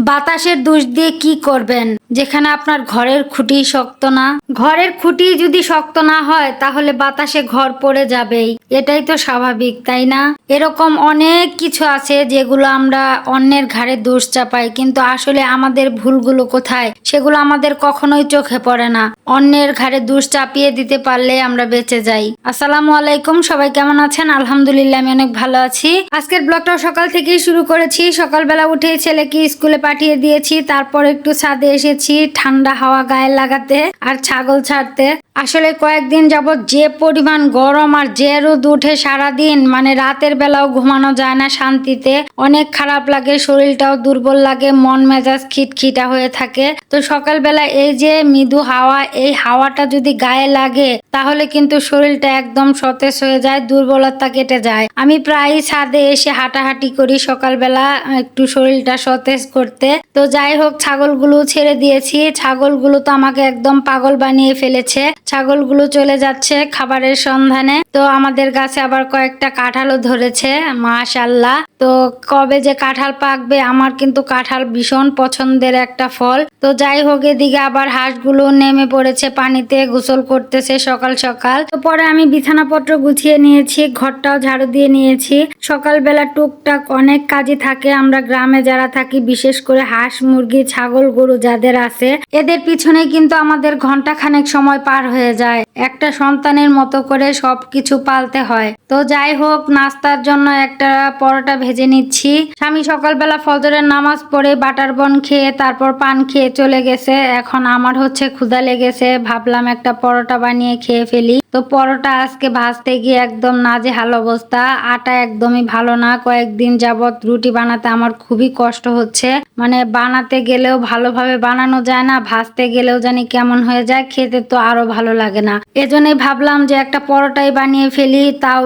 বাতাসের দোষ দিয়ে কি করবেন যেখানে আপনার ঘরের খুঁটি শক্ত না? ঘরের খুঁটি যদি শক্ত না হয় তাহলে বাতাসে ঘর পড়ে যাবেই, এটাই তো স্বাভাবিক, তাই না? এরকম অনেক কিছু আছে যেগুলো আমরা অন্যের ঘাড়ে দোষ চাপাই, কিন্তু আসলে আমাদের ভুলগুলো কোথায় সেগুলো আমাদের কখনোই চোখে পড়ে না। অন্যের ঘাড়ে দোষ চাপিয়ে দিতে পারলে আমরা বেঁচে যাই। আসসালামু আলাইকুম, সবাই কেমন আছেন? আলহামদুলিল্লাহ, আমি অনেক ভালো আছি। আজকের ব্লগটাও সকাল থেকেই শুরু করেছি। সকালবেলা উঠে ছেলেকে স্কুলে পাঠিয়ে দিয়েছি, তারপর একটু ছাদে এসেছি ঠান্ডা হাওয়া গায়ে লাগাতে আর ছাগল ছাড়তে। আসলে কয়েকদিন যাবৎ যে পরিমাণ গরম আর যে রোদ উঠে সারাদিন, মানে রাতের বেলাও ঘুমানো যায় না শান্তিতে, অনেক খারাপ লাগে, শরীরটাও দুর্বল লাগে, মন মেজাজ খিটখিটা হয়ে থাকে। তো সকালবেলা এই যে মৃদু হাওয়া, এই হাওয়াটা যদি গায়ে লাগে তাহলে কিন্তু শরীরটা একদম সতেজ হয়ে যায়, দুর্বলতা কেটে যায়। আমি প্রায় ছাদে এসে হাঁটাহাঁটি করি সকালবেলা একটু শরীরটা সতেজ করতে। তো যাই হোক, ছাগলগুলো ছেড়ে দিয়েছি। ছাগলগুলো তো আমাকে একদম পাগল বানিয়ে ফেলেছে। ছাগলগুলো চলে যাচ্ছে খাবারের সন্ধানে। তো আমাদের গাছে আবার কয়েকটা কাঁঠালও ধরেছে, মাশাআল্লাহ। তো কবে যে কাঁঠাল পাকবে, আমার কিন্তু কাঁঠাল ভীষণ পছন্দের একটা ফল। তো যাই হোক, এদিকে আবার হাঁসগুলো নেমে পড়েছে পানিতে, গোসল করতেছে সকাল সকাল। তো পরে আমি বিছানাপত্র গুছিয়ে নিয়েছি, ঘরটাও ঝাড়ু দিয়ে নিয়েছি। সকালবেলা টুকটাক অনেক কাজই থাকে। আমরা গ্রামে যারা থাকি, বিশেষ করে হাঁস মুরগি ছাগল গরু যাদের আছে, এদের পিছনে কিন্তু আমাদের ঘন্টা খানেক সময় পার হয়ে যায়। একটা সন্তানের মতো করে সবকিছু পালতে হয়। তো যাই হোক, নাস্তার জন্য একটা পরোটা ভেজে নিচ্ছি। স্বামী সকালবেলা ফজরের নামাজ পড়ে বাটার বন খেয়ে তারপর পান খেয়ে চলে গেছে। এখন আমার হচ্ছে ক্ষুধা লেগেছে, ভাবলাম একটা পরোটা বানিয়ে খেয়ে ফেলি। তো পরোটা আজকে ভাজতে গিয়ে একদম নাজেহাল অবস্থা, আটা একদমই ভালো না। কয়েকদিন যাবত রুটি বানাতে আমার খুবই কষ্ট হচ্ছে, মানে বানাতে গেলেও ভালোভাবে বানানো যায় না, ভাজতে গেলেও জানি কেমন হয়ে যায়, খেতে তো আরো ভালো লাগে না। এজন্যই ভাবলাম যে একটা পরোটাই বানিয়ে ফেলি, তাও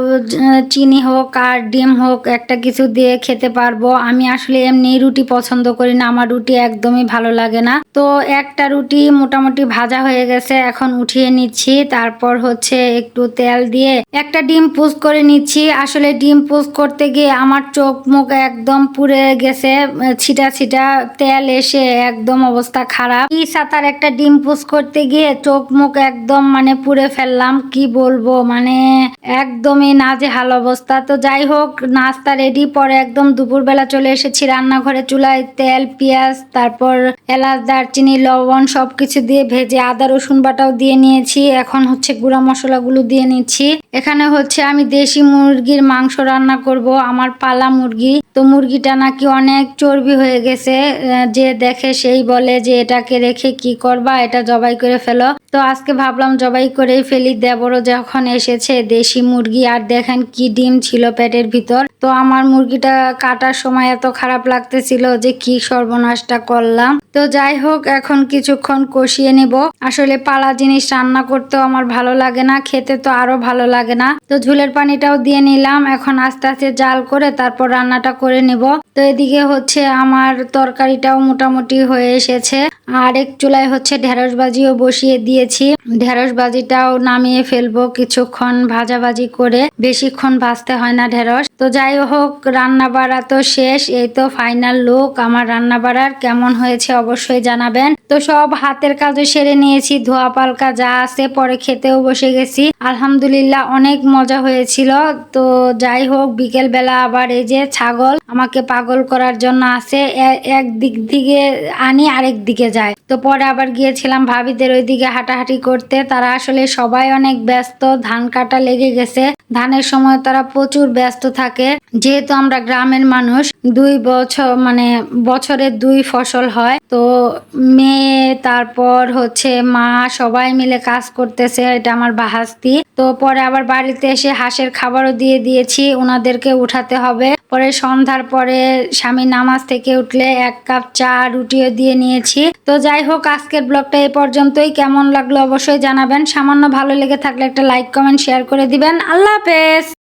চিনি হোক আর ডিম হোক একটা কিছু দিয়ে খেতে পারবো। আমি আসলে এমনি রুটি পছন্দ করি না, আমার রুটি একদমই ভালো লাগে না। তো একটা রুটি মোটামুটি ভাজা হয়ে গেছে, এখন উঠিয়ে নিচ্ছি। তারপর হচ্ছে একটু তেল দিয়ে একটা ডিম পোস্ট করে নিচ্ছি। আসলে ডিম পোস্ট করতে গিয়ে আমার চোখ মুখ একদম পুড়ে গেছে, ছিটা ছিটা তেল এসে একদম অবস্থা খারাপ। কি সাতার একটা ডিম পোস্ট করতে গিয়ে চোখ মুখ একদম মানে পুড়ে ফেললাম, কি বলবো, মানে একদমই নাজেহাল অবস্থা। তো যাই হোক, নাস্তা রেডি। পরে একদম দুপুরবেলা চলে এসেছি রান্নাঘরে, চুলায় তেল পেঁয়াজ তারপর এলাচ দারচিনি লবণ সবকিছু দিয়ে ভেজে আদা রসুন বাটাও দিয়ে নিয়েছি। এখন হচ্ছে গুঁড়া মশলাগুলো দিয়ে নিচ্ছি। এখানে হচ্ছে আমি দেশি মুরগির মাংস রান্না করব, আমার পালা মুরগি। তো মুরগিটা নাকি অনেক চর্বি হয়ে গেছে, যে দেখে সেই বলে যে এটাকে রেখে কি করবা, এটা জবাই করে ফেলো। তো আজকে ভাবলাম জবাই করেই ফেলি। দেবরও যখন এসেছে, দেশি মুরগি, আর দেখেন কি ডিম ছিল পেটের ভিতর। তো আমার মুরগিটা কাটার সময় এত খারাপ লাগতেছিল যে কি সর্বনাশটা করলাম। তো যাই হোক, এখন কিছুক্ষণ কষিয়ে নেব। আসলে পালা জিনিস রান্না করতেও আমার ভালো লাগে না, খেতে তো আরো ভালো লাগে না। তো ঝোলের পানিটাও দিয়ে নিলাম। এখন আস্তে আস্তে জাল করে তারপর রান্নাটা করে নেব। তো এদিকে হচ্ছে আমার তরকারিটাও মোটামুটি হয়ে এসেছে। আর এক চুলায় হচ্ছে ঢেঁড়স ভাজিও বসিয়ে দিয়েছি। ঢেঁড়স ভাজিটাও নামিয়ে ফেলবো কিছুক্ষণ ভাজাভাজি করে, বেশিক্ষণ ভাজতে হয় না ঢেঁড়স। তো যাই হোক, রান্না বাড়া তো শেষ, এই তো ফাইনাল লুক আমার রান্না বাড়ার। কেমন হয়েছে অবশ্যই জানাবেন। তো সব হাতের কাজও সেরে নিয়েছি, ধোয়া পালকা যা আছে, পরে খেতেও বসে গেছি। আলহামদুলিল্লাহ অনেক মজা হয়েছিল। তো যাই হোক, বিকেল বেলা আবার এই যে ছাগল আমাকে পাগল করার জন্য আসে, এক দিক দিকে আনি আরেক দিকে যায়। তো পরে আবার গিয়েছিলাম ভাবিদের ওইদিকে হাঁটাহাঁটি করতে। তারা আসলে সবাই অনেক ব্যস্ত, ধান কাটা লেগে গেছে, ধানের সময় তারা প্রচুর ব্যস্ত থাকে। যেহেতু আমরা গ্রামের মানুষ, 2 বছর মানে বছরে 2 ফসল হয়। তো মেয়ে তারপর হচ্ছে মা সবাই মিলে কাজ করতেছে, এটা আমার বাহাস্তি। তো পরে আবার বাড়িতে এসে হাঁসের খাবারও দিয়ে দিয়েছি, ওনাদেরকে উঠাতে হবে। পরে সন্ধ্যার পরে স্বামী নামাজ থেকে উঠলে 1 কাপ চা রুটিও দিয়ে নিয়েছি। তো যাই হোক, আজকের ব্লগটা এই পর্যন্তই। কেমন লাগলো অবশ্যই জানাবেন। সামান্য ভালো লেগে থাকলে একটা লাইক কমেন্ট শেয়ার করে দিবেন। আল্লাহ হাফেজ।